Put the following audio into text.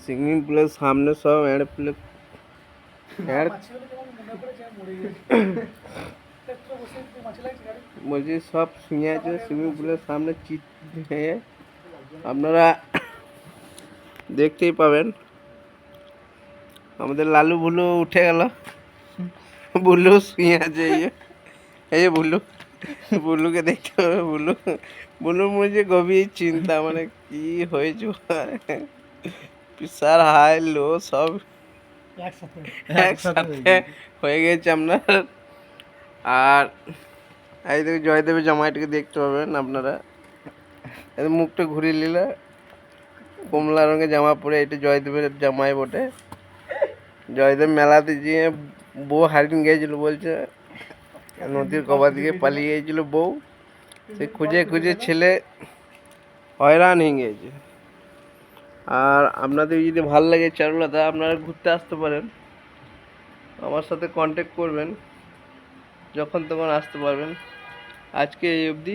Swimming পুলের সামনে সব এড় প্লে বলছি সব শুয়ে আছে সুইমিং পুলের সামনে চিট হয়ে আপনারা দেখতেই পাবেন। আমাদের লালু ভুলু উঠে গেল, বুলু শুয়ে আছে। এই যে বুলু, বুলুকে দেখতে হবে। বুলুর মধ্যে গভীর চিন্তা, মানে কি হয়েছে, প্রেশার হাই লো সব একসাথে হয়ে গেছে আপনার। আর এই দেখে জয়দেবের জামাইটাকে দেখতে পাবেন আপনারা। মুখটা ঘুরিয়ে নিলে কমলা রঙের জামা পরে, এটা জয়দেবের জামাই বটে। জয়দেব মেলাতে গিয়ে বউ হারিয়ে গিয়েছিল, বলছে নদীর কবা দিকে পালিয়ে গিয়েছিল বউ, সে খুঁজে খুঁজে ছেলে হয়রান হয়ে গিয়েছে। আর আপনাদের যদি ভালো লাগে চারুলতা, আপনারা ঘুরতে আসতে পারেন, আমার সাথে কন্ট্যাক্ট করবেন, যখন তখন আসতে পারবেন। আজকে এই অবধি।